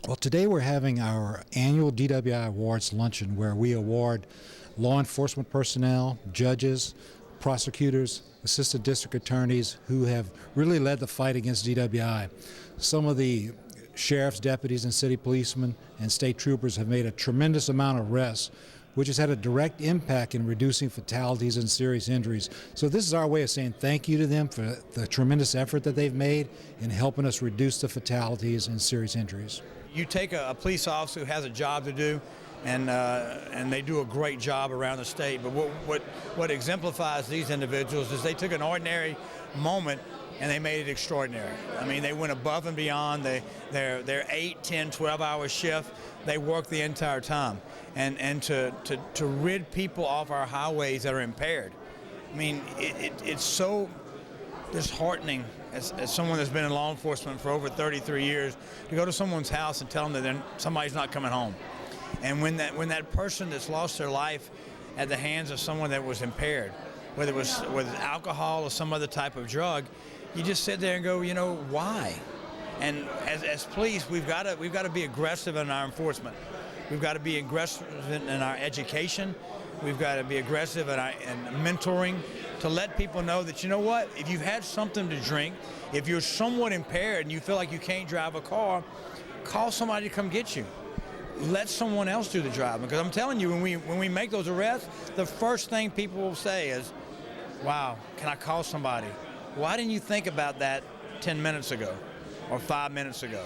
Well, today we're having our annual DWI Awards luncheon where we award law enforcement personnel, judges, prosecutors, assistant district attorneys who have really led the fight against DWI. Some of the sheriff's deputies and city policemen and state troopers have made a tremendous amount of arrests, which has had a direct impact in reducing fatalities and serious injuries. So this is our way of saying thank you to them for the tremendous effort that they've made in helping us reduce the fatalities and serious injuries. You take a police officer who has a job to do, and they do a great job around the state. But what exemplifies these individuals is they took an ordinary moment and they made it extraordinary. I mean, they went above and beyond their 8, 10, 12-hour shift. They worked the entire time. And to rid people off our highways that are impaired, I mean, it's so disheartening as someone that's been in law enforcement for over 33 years to go to someone's house and tell them that somebody's not coming home. And when that person that's lost their life at the hands of someone that was impaired, whether it was alcohol or some other type of drug, you just sit there and go, you know, why? And as police, we've got to be aggressive in our enforcement. We've got to be aggressive in our education. We've got to be aggressive in mentoring to let people know that, you know what, if you've had something to drink, if you're somewhat impaired and you feel like you can't drive a car, call somebody to come get you. Let someone else do the driving. Because I'm telling you, when we make those arrests, the first thing people will say is, wow, can I call somebody? Why didn't you think about that 10 minutes ago or 5 minutes ago?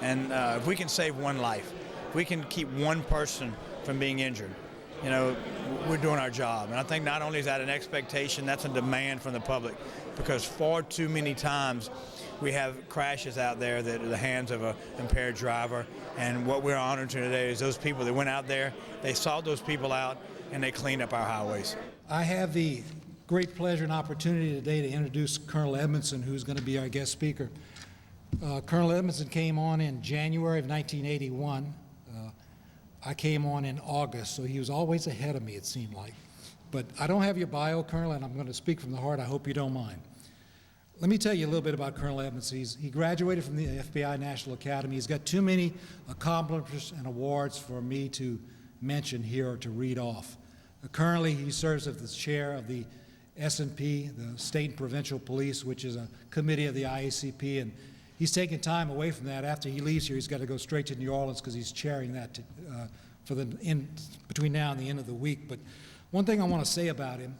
And if we can save one life, if we can keep one person from being injured, you know, we're doing our job. And I think not only is that an expectation, that's a demand from the public, because far too many times we have crashes out there that are the hands of an impaired driver. And what we're honored today is those people that went out there, they sought those people out, and they cleaned up our highways. I have the great pleasure and opportunity today to introduce Colonel Edmondson, who's going to be our guest speaker. Colonel Edmondson came on in January of 1981. I came on in August, so he was always ahead of me, it seemed like. But I don't have your bio, Colonel, and I'm going to speak from the heart. I hope you don't mind. Let me tell you a little bit about Colonel Edmondson. He graduated from the FBI National Academy. He's got too many accomplishments and awards for me to mention here or to read off. Currently, he serves as the chair of the S&P, the State and Provincial Police, which is a committee of the IACP, and he's taking time away from that. After he leaves here, he's got to go straight to New Orleans because he's chairing that between now and the end of the week. But one thing I want to say about him,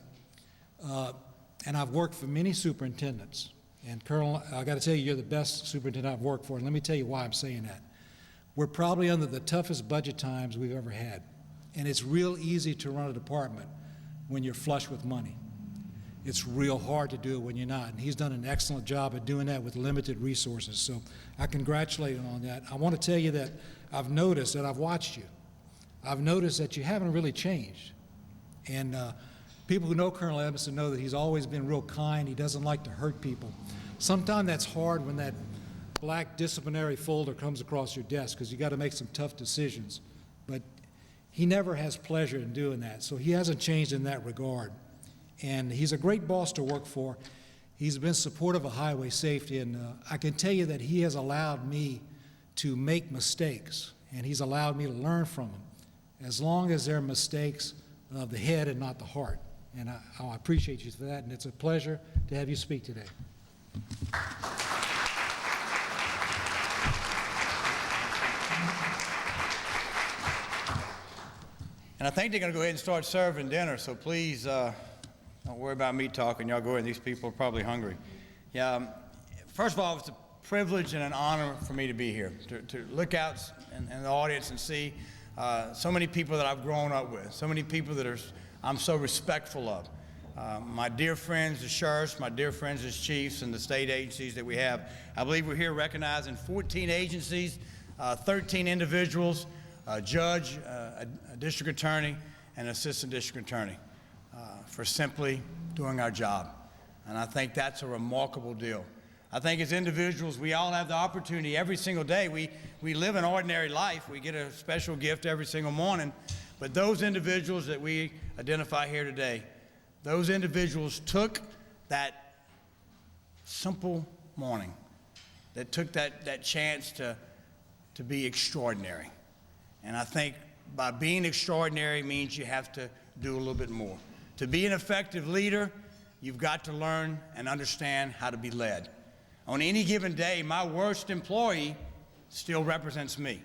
and I've worked for many superintendents, and Colonel, I got to tell you, you're the best superintendent I've worked for, and let me tell you why I'm saying that. We're probably under the toughest budget times we've ever had, and it's real easy to run a department when you're flush with money. It's real hard to do it when you're not, and he's done an excellent job at doing that with limited resources, so I congratulate him on that. I want to tell you that I've noticed that I've watched you. I've noticed that you haven't really changed, and people who know Colonel Edmondson know that he's always been real kind. He doesn't like to hurt people. Sometimes that's hard when that black disciplinary folder comes across your desk because you got to make some tough decisions, but he never has pleasure in doing that, so he hasn't changed in that regard. And he's a great boss to work for. He's been supportive of highway safety, and I can tell you that he has allowed me to make mistakes, and he's allowed me to learn from them, as long as they're mistakes of the head and not the heart. And I appreciate you for that, and it's a pleasure to have you speak today. And I think they're going to go ahead and start serving dinner, so please don't worry about me talking. Y'all go ahead. These people are probably hungry. Yeah. First of all, it's a privilege and an honor for me to be here, to look out in the audience and see so many people that I've grown up with, so many people that I'm so respectful of. My dear friends, the sheriffs, my dear friends as chiefs, and the state agencies that we have. I believe we're here recognizing 14 agencies, 13 individuals, a judge, a district attorney, and an assistant district attorney. For simply doing our job. And I think that's a remarkable deal. I think as individuals, we all have the opportunity every single day. We live an ordinary life. We get a special gift every single morning. But those individuals that we identify here today, those individuals took that simple morning, that took that chance to to be extraordinary. And I think by being extraordinary means you have to do a little bit more. To be an effective leader, you've got to learn and understand how to be led. On any given day, my worst employee still represents me.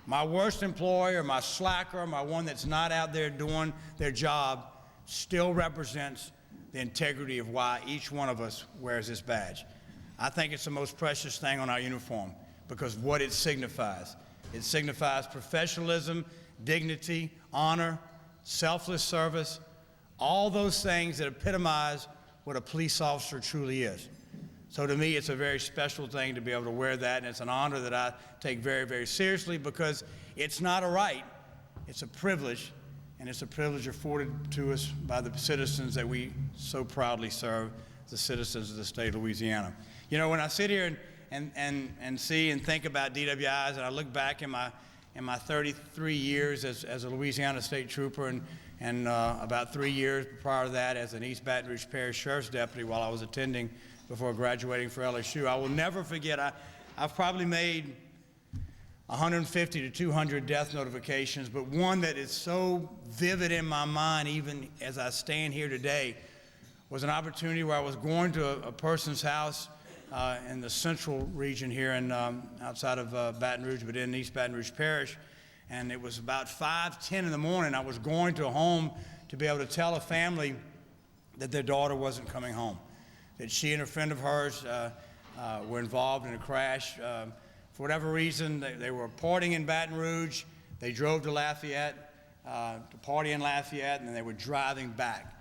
My worst employee, or my slacker, or my one that's not out there doing their job, still represents the integrity of why each one of us wears this badge. I think it's the most precious thing on our uniform because of what it signifies. It signifies professionalism, dignity, honor, selfless service, all those things that epitomize what a police officer truly is. So to me, it's a very special thing to be able to wear that, and it's an honor that I take very, very seriously because it's not a right, it's a privilege, and it's a privilege afforded to us by the citizens that we so proudly serve, the citizens of the state of Louisiana. You know, when I sit here and see and think about DWIs, and I look back in my 33 years as a Louisiana State Trooper and about 3 years prior to that as an East Baton Rouge Parish Sheriff's Deputy while I was attending before graduating for LSU, I will never forget, I've probably made 150 to 200 death notifications, but one that is so vivid in my mind, even as I stand here today, was an opportunity where I was going to a person's house in the central region here in, outside of Baton Rouge, but in East Baton Rouge Parish, and it was about 5:10 in the morning. I was going to a home to be able to tell a family that their daughter wasn't coming home, that she and a friend of hers were involved in a crash. For whatever reason, they were partying in Baton Rouge. They drove to Lafayette, to party in Lafayette, and then they were driving back.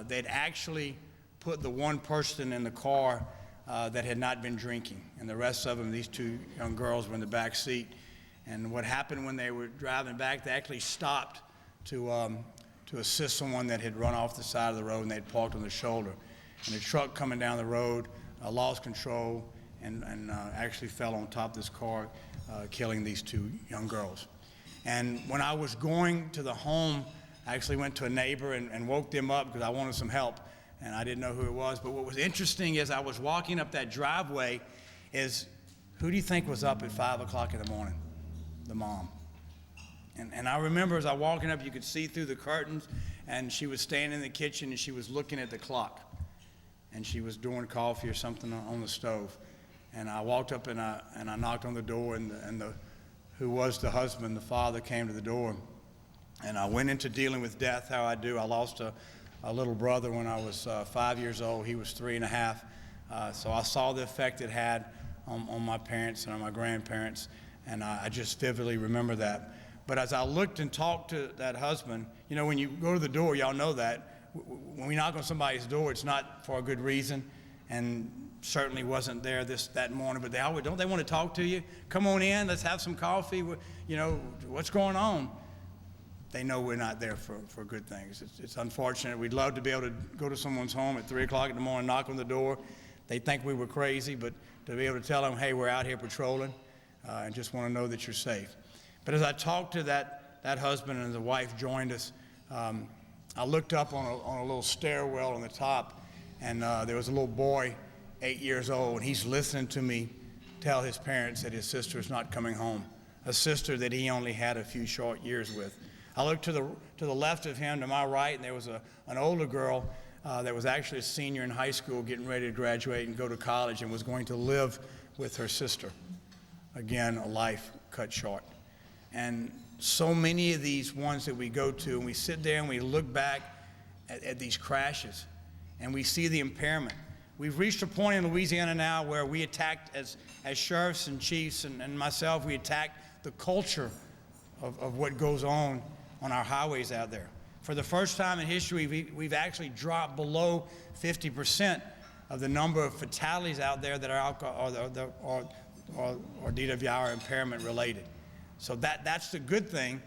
They'd actually put the one person in the car that had not been drinking, and the rest of them, these two young girls, were in the back seat. And what happened when they were driving back, they actually stopped to assist someone that had run off the side of the road and they'd parked on the shoulder. And the truck coming down the road lost control and actually fell on top of this car, killing these two young girls. And when I was going to the home, I actually went to a neighbor and woke them up because I wanted some help, and I didn't know who it was. But what was interesting is I was walking up that driveway is, who do you think was up at 5 o'clock in the morning? The mom. And I remember as I was walking up, you could see through the curtains, and she was standing in the kitchen and she was looking at the clock. And she was doing coffee or something on the stove. And I walked up and I knocked on the door, and who was the husband, the father, came to the door. And I went into dealing with death, how I do. I lost a little brother when I was 5 years old. He was 3.5. So I saw the effect it had on my parents and on my grandparents, and I just vividly remember that. But as I looked and talked to that husband, you know, when you go to the door, y'all know that. When we knock on somebody's door, it's not for a good reason, and certainly wasn't there that morning, but don't they want to talk to you? Come on in, let's have some coffee, you know, what's going on? They know we're not there for good things. It's unfortunate. We'd love to be able to go to someone's home at 3 o'clock in the morning, knock on the door. They think we were crazy, but to be able to tell them, hey, we're out here patrolling, and just want to know that you're safe. But as I talked to that husband and the wife joined us, I looked up on a little stairwell on the top, and there was a little boy, 8 years old, and he's listening to me tell his parents that his sister is not coming home, a sister that he only had a few short years with. I looked to the left of him, to my right, and there was an older girl that was actually a senior in high school, getting ready to graduate and go to college, and was going to live with her sister. Again, a life cut short. And so many of these ones that we go to, and we sit there and we look back at these crashes, and we see the impairment. We've reached a point in Louisiana now where we attacked, as sheriffs and chiefs and myself, we attack the culture of what goes on our highways out there. For the first time in history, we've actually dropped below 50% of the number of fatalities out there that are alcohol or DWI or impairment related. So that's the good thing.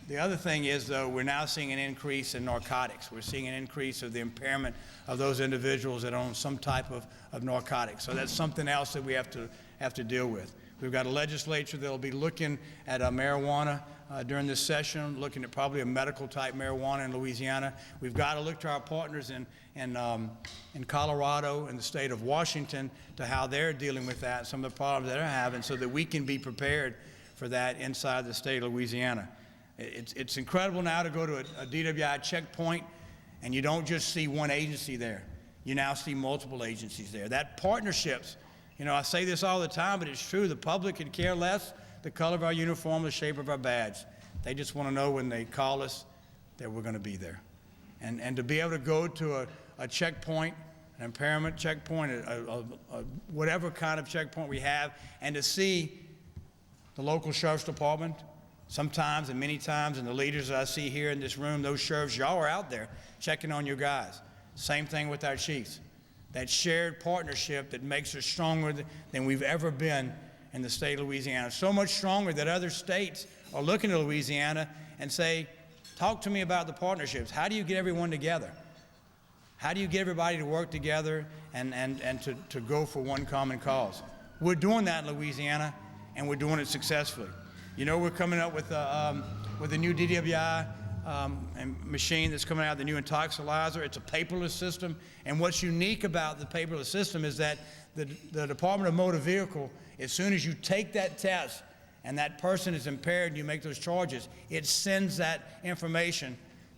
The other thing is, though, we're now seeing an increase in narcotics. We're seeing an increase of the impairment of those individuals that own some type of narcotics. So that's something else that we have to deal with. We've got a legislature that will be looking at marijuana during this session, looking at probably a medical-type marijuana in Louisiana. We've got to look to our partners in Colorado and the state of Washington to how they're dealing with that, some of the problems that they're having, so that we can be prepared for that inside the state of Louisiana. It's incredible now to go to a DWI checkpoint, and you don't just see one agency there. You now see multiple agencies there. That partnerships, you know, I say this all the time, but it's true. The public could care less the color of our uniform, the shape of our badge. They just want to know when they call us that we're going to be there. And to be able to go to a checkpoint, an impairment checkpoint, whatever kind of checkpoint we have, and to see the local sheriff's department, sometimes and many times, and the leaders that I see here in this room, those sheriffs, y'all are out there checking on your guys. Same thing with our chiefs. That shared partnership that makes us stronger than we've ever been in the state of Louisiana. So much stronger that other states are looking to Louisiana and say, talk to me about the partnerships. How do you get everyone together? How do you get everybody to work together and to go for one common cause? We're doing that in Louisiana, and we're doing it successfully. You know, we're coming up with a new DWI machine that's coming out, the new intoxilizer. It's a paperless system, and what's unique about the paperless system is that the Department of Motor Vehicle, as soon as you take that test and that person is impaired and you make those charges, it sends that information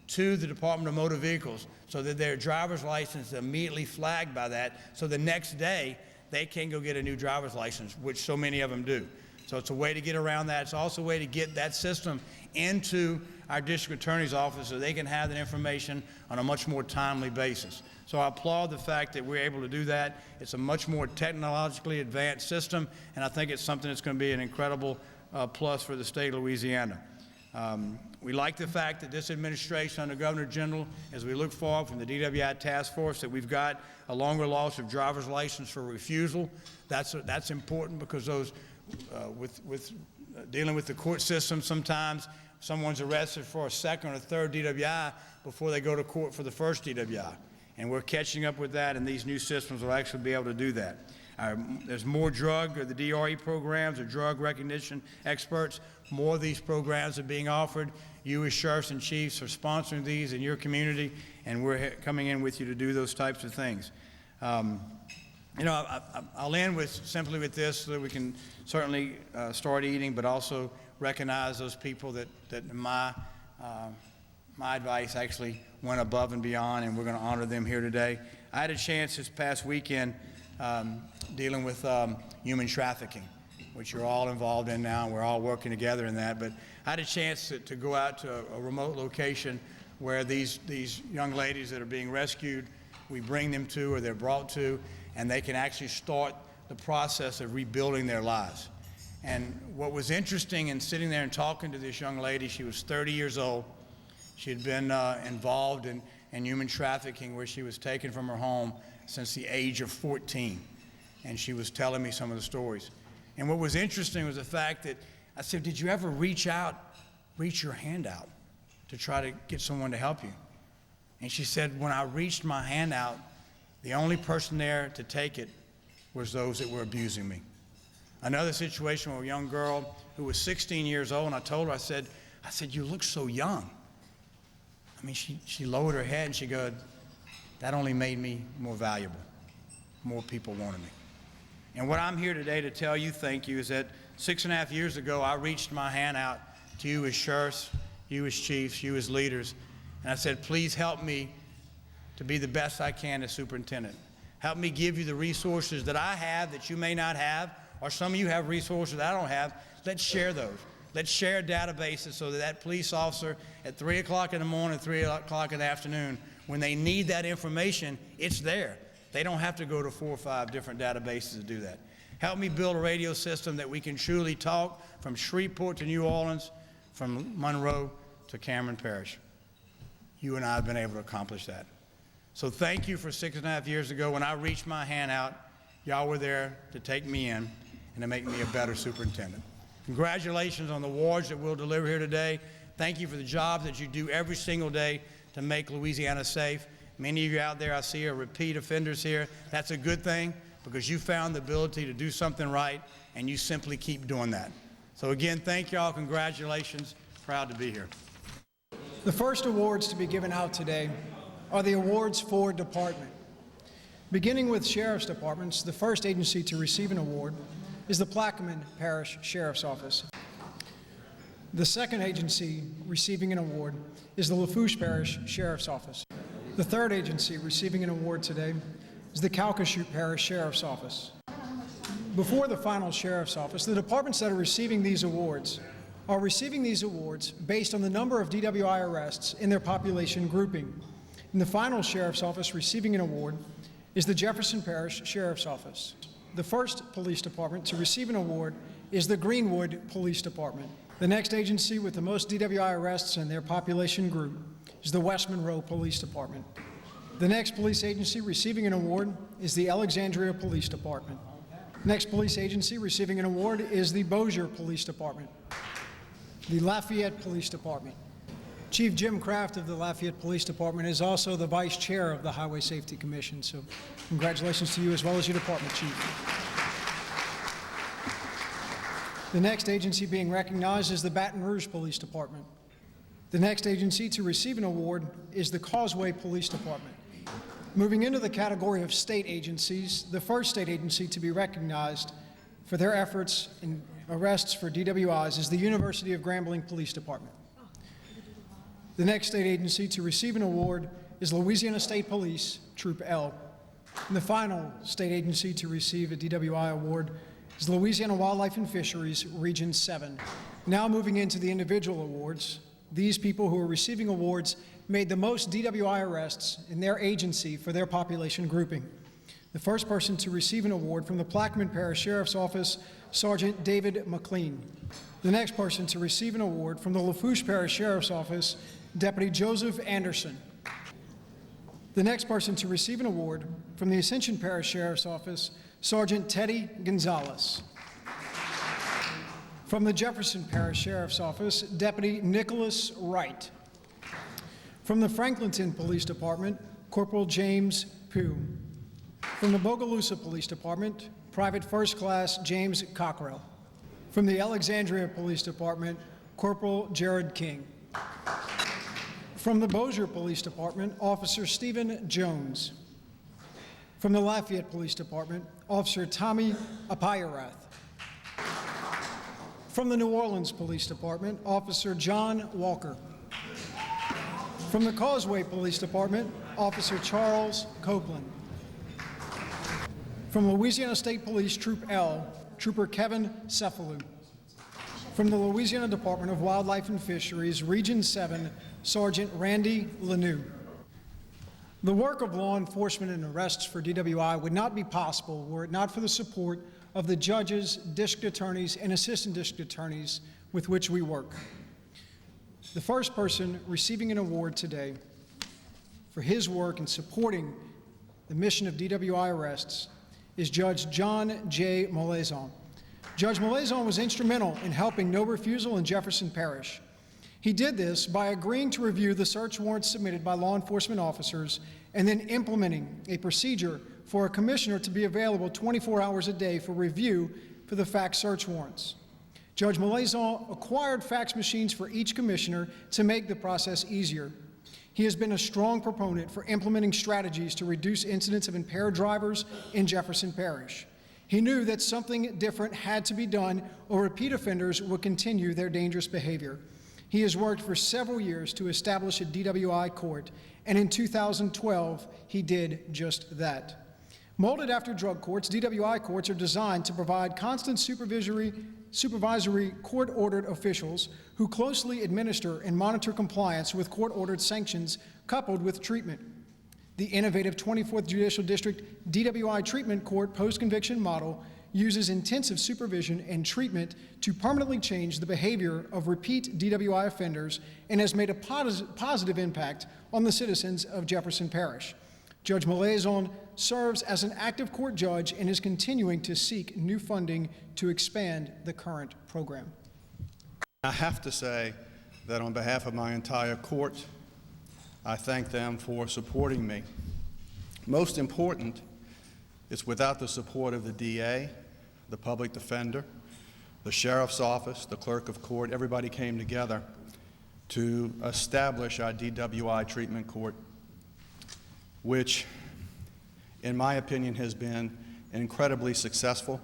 to the Department of Motor Vehicles so that their driver's license is immediately flagged by that, so the next day they can go get a new driver's license, which so many of them do. So it's a way to get around that. It's also a way to get that system into our district attorney's office so they can have that information on a much more timely basis. So I applaud the fact that we're able to do that. It's a much more technologically advanced system, and I think it's something that's going to be an incredible plus for the state of Louisiana. We like the fact that this administration under Governor General, as we look forward from the DWI task force, that we've got a longer loss of driver's license for refusal. That's important because those dealing with the court system, sometimes someone's arrested for a second or third DWI before they go to court for the first DWI. And we're catching up with that, and these new systems will actually be able to do that. There's more the DRE programs, or drug recognition experts. More of these programs are being offered. You as sheriffs and chiefs are sponsoring these in your community, and we're coming in with you to do those types of things. You know, I'll end simply with this so that we can certainly start eating, but also recognize those people that my advice actually went above and beyond, and we're going to honor them here today. I had a chance this past weekend dealing with human trafficking, which you're all involved in now, and we're all working together in that. But I had a chance to go out to a remote location where these young ladies that are being rescued, we bring them to, or they're brought to, and they can actually start the process of rebuilding their lives. And what was interesting in sitting there and talking to this young lady, she was 30 years old. She had been involved in human trafficking, where she was taken from her home since the age of 14. And she was telling me some of the stories. And what was interesting was the fact that I said, did you ever reach your hand out to try to get someone to help you? And she said, when I reached my hand out, the only person there to take it was those that were abusing me. Another situation with a young girl who was 16 years old, and I told her, I said, you look so young. I mean, she lowered her head and she goes, that only made me more valuable. More people wanted me. And what I'm here today to tell you thank you is that 6.5 years ago, I reached my hand out to you as sheriffs, you as chiefs, you as leaders, and I said, please help me to be the best I can as superintendent. Help me give you the resources that I have that you may not have, or some of you have resources that I don't have. Let's share those. Let's share databases so that police officer at 3 o'clock in the morning, 3 o'clock in the afternoon, when they need that information, it's there. They don't have to go to 4 or 5 different databases to do that. Help me build a radio system that we can truly talk from Shreveport to New Orleans, from Monroe to Cameron Parish. You and I have been able to accomplish that. So thank you for 6.5 years ago when I reached my hand out. Y'all were there to take me in and to make me a better superintendent. Congratulations on the awards that we'll deliver here today. Thank you for the job that you do every single day to make Louisiana safe. Many of you out there I see are repeat offenders here. That's a good thing. because you found the ability to do something right, and you simply keep doing that. So again, thank y'all, congratulations, proud to be here. The first awards to be given out today are the awards for department. Beginning with sheriff's departments, the first agency to receive an award is the Plaquemine Parish Sheriff's Office. The second agency receiving an award is the Lafourche Parish Sheriff's Office. The third agency receiving an award today is the Calcasieu Parish Sheriff's Office. Before the final Sheriff's Office, the departments that are receiving these awards are receiving these awards based on the number of DWI arrests in their population grouping. And the final Sheriff's Office receiving an award is the Jefferson Parish Sheriff's Office. The first police department to receive an award is the Greenwood Police Department. The next agency with the most DWI arrests in their population group is the West Monroe Police Department. The next police agency receiving an award is the Alexandria Police Department. Next police agency receiving an award is the Bossier Police Department. The Lafayette Police Department. Chief Jim Kraft of the Lafayette Police Department is also the Vice Chair of the Highway Safety Commission, so congratulations to you as well as your department, Chief. The next agency being recognized is the Baton Rouge Police Department. The next agency to receive an award is the Causeway Police Department. Moving into the category of state agencies, the first state agency to be recognized for their efforts in arrests for DWIs is the University of Grambling Police Department. The next state agency to receive an award is Louisiana State Police, Troop L. And the final state agency to receive a DWI award is Louisiana Wildlife and Fisheries, Region 7. Now moving into the individual awards, these people who are receiving awards made the most DWI arrests in their agency for their population grouping. The first person to receive an award from the Plaquemine Parish Sheriff's Office, Sergeant David McLean. The next person to receive an award from the Lafourche Parish Sheriff's Office, Deputy Joseph Anderson. The next person to receive an award from the Ascension Parish Sheriff's Office, Sergeant Teddy Gonzalez. From the Jefferson Parish Sheriff's Office, Deputy Nicholas Wright. From the Franklinton Police Department, Corporal James Pugh. From the Bogalusa Police Department, Private First Class James Cockrell. From the Alexandria Police Department, Corporal Jared King. From the Bossier Police Department, Officer Stephen Jones. From the Lafayette Police Department, Officer Tommy Apayarath. From the New Orleans Police Department, Officer John Walker. From the Causeway Police Department, Officer Charles Copeland. From Louisiana State Police Troop L, Trooper Kevin Cephalou. From the Louisiana Department of Wildlife and Fisheries, Region 7, Sergeant Randy Lanou. The work of law enforcement and arrests for DWI would not be possible were it not for the support of the judges, district attorneys, and assistant district attorneys with which we work. The first person receiving an award today for his work in supporting the mission of DWI arrests is Judge John J. Malaison. Judge Malaison was instrumental in helping no refusal in Jefferson Parish. He did this by agreeing to review the search warrants submitted by law enforcement officers and then implementing a procedure for a commissioner to be available 24 hours a day for review for the fax search warrants. Judge Malaison acquired fax machines for each commissioner to make the process easier. He has been a strong proponent for implementing strategies to reduce incidents of impaired drivers in Jefferson Parish. He knew that something different had to be done or repeat offenders would continue their dangerous behavior. He has worked for several years to establish a DWI court, and in 2012, he did just that. Molded after drug courts, DWI courts are designed to provide constant supervisory court-ordered officials who closely administer and monitor compliance with court-ordered sanctions coupled with treatment. The innovative 24th Judicial District DWI Treatment Court post-conviction model uses intensive supervision and treatment to permanently change the behavior of repeat DWI offenders and has made a positive impact on the citizens of Jefferson Parish. Judge Malaison serves as an active court judge and is continuing to seek new funding to expand the current program. I have to say that on behalf of my entire court, I thank them for supporting me. Most important, It's without the support of the DA, the public defender, the sheriff's office, the clerk of court. Everybody came together to establish our DWI treatment court, which, in my opinion, has been incredibly successful.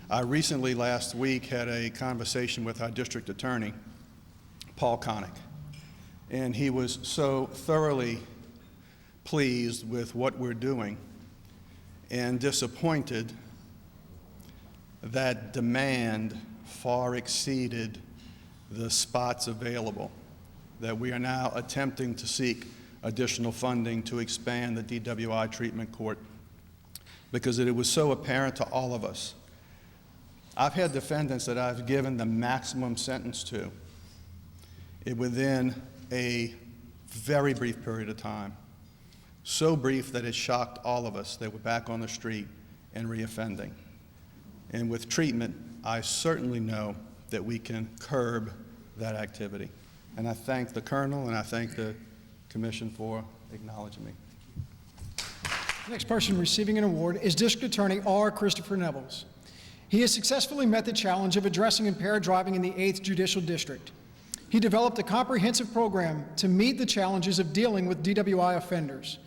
I recently, last week, had a conversation with our district attorney, Paul Connick, and he was so thoroughly pleased with what we're doing and disappointed that demand far exceeded the spots available, that we are now attempting to seek additional funding to expand the DWI treatment court because it was so apparent to all of us. I've had defendants that I've given the maximum sentence to within a very brief period of time, so brief that it shocked all of us. They were back on the street and reoffending. And with treatment, I certainly know that we can curb that activity. And I thank the Colonel and I thank the Commission for acknowledging me. The next person receiving an award is District Attorney R. Christopher Nevels. He has successfully met the challenge of addressing impaired driving in the 8th Judicial District. He developed a comprehensive program to meet the challenges of dealing with DWI offenders.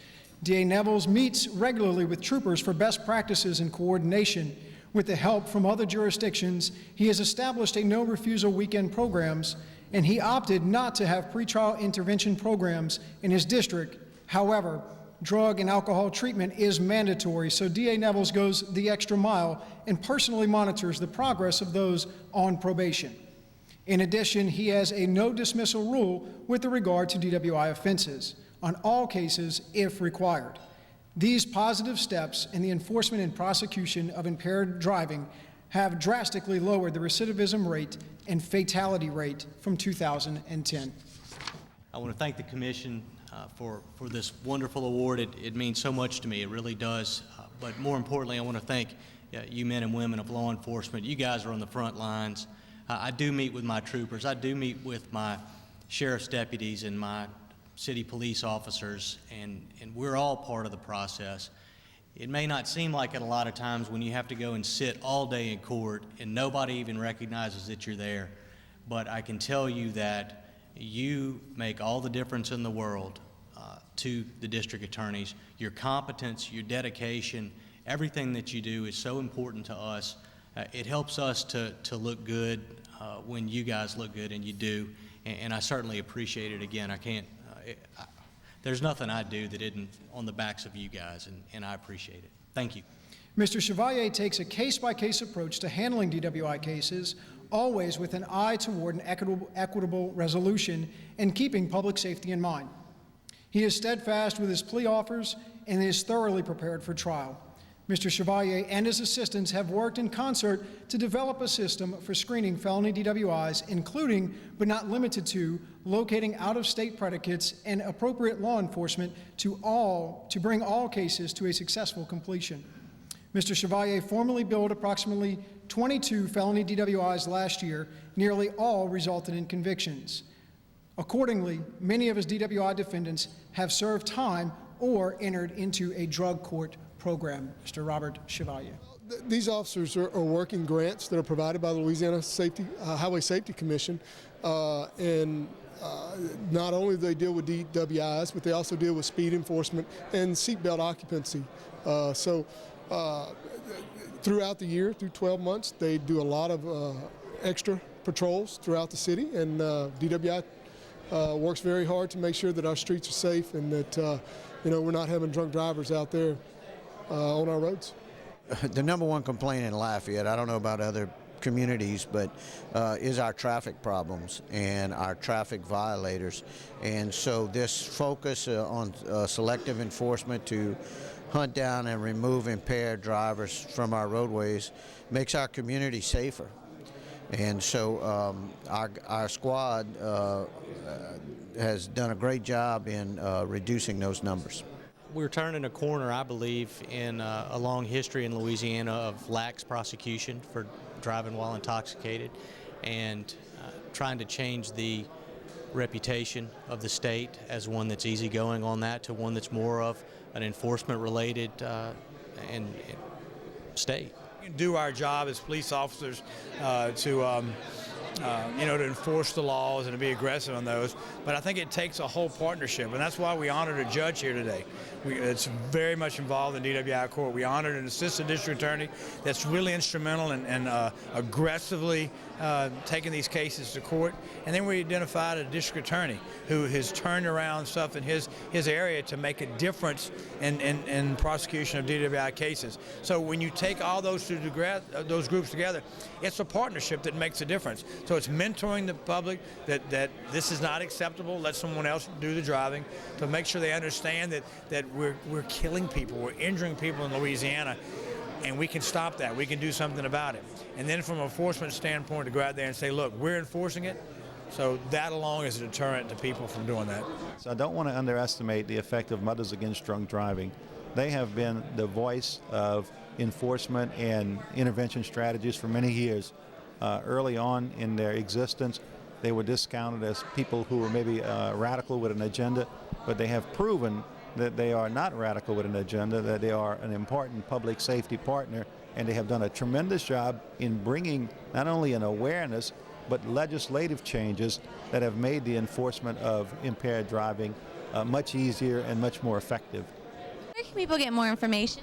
DA Nevels meets regularly with troopers for best practices and coordination. With the help from other jurisdictions, he has established a no-refusal weekend programs, and he opted not to have pretrial intervention programs in his district. However, drug and alcohol treatment is mandatory, so DA Nevels goes the extra mile and personally monitors the progress of those on probation. In addition, he has a no dismissal rule with regard to DWI offenses on all cases if required. These positive steps in the enforcement and prosecution of impaired driving have drastically lowered the recidivism rate and fatality rate from 2010. I want to thank the Commission for this wonderful award. It means so much to me, it really does. But more importantly, I want to thank you men and women of law enforcement. You guys are on the front lines. I do meet with my troopers. I do meet with my sheriff's deputies and my city police officers, and we're all part of the process. It may not seem like it a lot of times when you have to go and sit all day in court and nobody even recognizes that you're there, but I can tell you that you make all the difference in the world to the district attorneys. Your competence, your dedication, everything that you do is so important to us. It helps us to look good when you guys look good, and you do, and I certainly appreciate it. Again, I can't, there's nothing I do that isn't on the backs of you guys, and I appreciate it. Thank you. Mr. Chevalier takes a case-by-case approach to handling DWI cases, always with an eye toward an equitable resolution and keeping public safety in mind. He is steadfast with his plea offers and is thoroughly prepared for trial. Mr. Chevalier and his assistants have worked in concert to develop a system for screening felony DWIs, including, but not limited to, locating out-of-state predicates and appropriate law enforcement to bring all cases to a successful completion. Mr. Chevalier formally billed approximately 22 felony DWIs last year. Nearly all resulted in convictions. Accordingly, many of his DWI defendants have served time or entered into a drug court program. Mr. Robert Chevalier. These officers are working grants that are provided by the Louisiana Highway Safety Commission, and not only do they deal with DWIs, but they also deal with speed enforcement and seatbelt occupancy. Throughout the year, through 12 months, they do a lot of extra patrols throughout the city, and DWI works very hard to make sure that our streets are safe and that we're not having drunk drivers out there on our roads. The number one complaint in Lafayette, I don't know about other communities, but is our traffic problems and our traffic violators. And so this focus on selective enforcement to hunt down and remove impaired drivers from our roadways makes our community safer. And so our squad has done a great job in reducing those numbers. We're turning a corner, I believe, in a long history in Louisiana of lax prosecution for driving while intoxicated, and trying to change the reputation of the state as one that's easygoing on that to one that's more of an enforcement-related and state. We can do our job as police officers to enforce the laws and to be aggressive on those. But I think it takes a whole partnership, and that's why we honored a judge here today. It's very much involved in DWI court. We honored an assistant district attorney that's really instrumental and aggressively taking these cases to court. And then we identified a district attorney who has turned around stuff in his area to make a difference in prosecution of DWI cases. So when you take all those groups together, it's a partnership that makes a difference. So it's mentoring the public that this is not acceptable. Let someone else do the driving, to make sure they understand that we're killing people, we're injuring people in Louisiana, and we can stop that. We can do something about it. And then from an enforcement standpoint, to go out there and say, look, we're enforcing it. So that alone is a deterrent to people from doing that. So I don't want to underestimate the effect of Mothers Against Drunk Driving. They have been the voice of enforcement and intervention strategies for many years. Early on in their existence, they were discounted as people who were maybe radical with an agenda, but they have proven that they are not radical with an agenda, that they are an important public safety partner, and they have done a tremendous job in bringing not only an awareness, but legislative changes that have made the enforcement of impaired driving much easier and much more effective. Where can people get more information?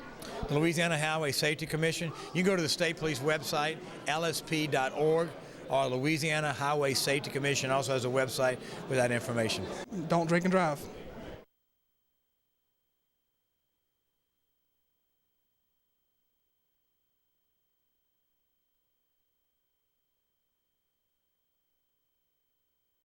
The Louisiana Highway Safety Commission. You can go to the state police website, lsp.org, or Louisiana Highway Safety Commission also has a website with that information. Don't drink and drive.